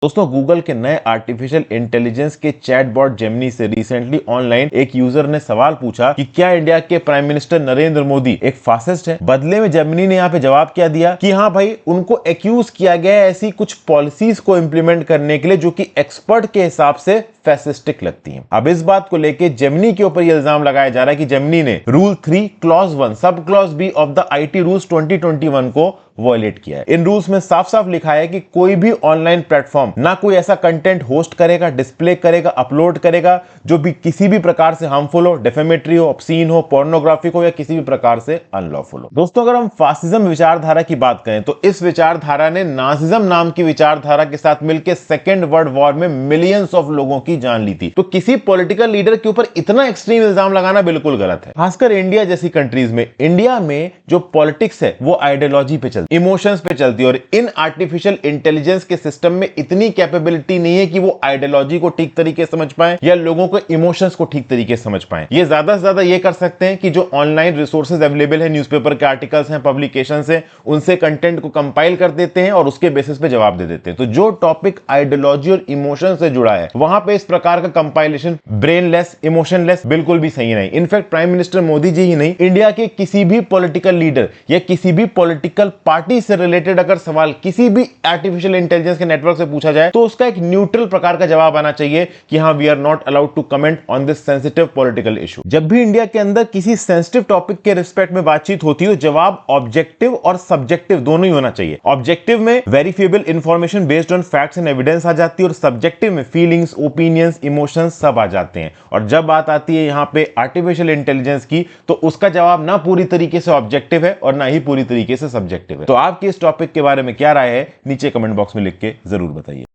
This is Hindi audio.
दोस्तों गूगल के नए आर्टिफिशियल इंटेलिजेंस के चैटबॉट जेमिनी से रिसेंटली ऑनलाइन एक यूजर ने सवाल पूछा कि क्या इंडिया के प्राइम मिनिस्टर नरेंद्र मोदी एक फासिस्ट है। बदले में जेमिनी ने यहाँ पे जवाब क्या दिया कि हाँ भाई, उनको एक्यूज किया गया है ऐसी कुछ पॉलिसीज को इंप्लीमेंट करने के लिए जो कि एक्सपर्ट के हिसाब से फैसिस्टिक लगती हैं। अब इस बात को लेके जेमिनी के ऊपर यह इल्जाम लगाया जा रहा है कि जेमिनी ने rule 3 clause 1 sub clause B of the IT rules 2021 को वॉयलेट किया है। इन रूल्स में साफ साफ लिखा है कि कोई भी ऑनलाइन प्लेटफॉर्म ना कोई ऐसा कंटेंट होस्ट करेगा, डिस्प्ले करेगा, अपलोड करेगा जो भी किसी भी प्रकार से हार्मफुल हो, डेफेमेटरी हो, ऑब्सीन हो, पोर्नोग्राफिक हो या किसी भी प्रकार से अनलॉफुल हो। दोस्तों अगर हम फासिज्म विचारधारा की बात करें तो इस विचारधारा ने नाजिज्म नाम की विचारधारा के साथ मिलकर सेकेंड वर्ल्ड वॉर में मिलियंस ऑफ लोगों की जान ली थी। तो किसी पॉलिटिकल लीडर के ऊपर इतना एक्सट्रीम इल्जाम लगाना बिल्कुल गलत है, खासकर इंडिया जैसी कंट्रीज में। इंडिया में जो पॉलिटिक्स है वो आइडियोलॉजी पे चलती, इमोशंस पे चलती है और इन आर्टिफिशियल इंटेलिजेंस के सिस्टम में इतनी कैपेबिलिटी नहीं है कि वो आइडियोलॉजी को ठीक तरीके से समझ पाए या लोगों के इमोशंस को ठीक तरीके से समझ पाए। ये ज्यादा से ज्यादा ये कर सकते हैं कि जो ऑनलाइन रिसोर्सेज अवेलेबल है, न्यूज़पेपर के आर्टिकल्स हैं, पब्लिकेशंस हैं, उनसे कंटेंट को कंपाइल कर देते हैं और उसके बेसिस पे जवाब दे देते हैं। तो जो टॉपिक आइडियोलॉजी और इमोशन से जुड़ा है वहां पे इस प्रकार का कंपाइलेशन ब्रेनलेस, इमोशनलेस बिल्कुल भी सही नहीं। In fact prime minister Modi ji ही नहीं, इंडिया के किसी भी पॉलिटिकल लीडर या किसी भी पॉलिटिकल पार्टी से रिलेटेड अगर सवाल किसी भी आर्टिफिशियल इंटेलिजेंस के नेटवर्क से पूछा जाए तो उसका एक न्यूट्रल प्रकार का जवाब आना चाहिए कि हाँ, we are not allowed to comment on this sensitive political issue. जब भी इंडिया के अंदर किसी सेंसिटिव टॉपिक के रिस्पेक्ट में बातचीत होती है तो जवाब ऑब्जेक्टिव और सब्जेक्टिव दोनों ही होना चाहिए। ऑब्जेक्टिव में verifiable information based on facts and evidence आ जाती है और सब्जेक्टिव में फीलिंग्स, ओपिनियंस, इमोशंस सब आ जाते हैं। और जब बात आती है यहां पे आर्टिफिशियल इंटेलिजेंस की तो उसका जवाब ना पूरी तरीके से ऑब्जेक्टिव है और ना ही पूरी तरीके से सब्जेक्टिव है। तो आपकी इस टॉपिक के बारे में क्या राय है नीचे कमेंट बॉक्स में लिख के जरूर बताइए।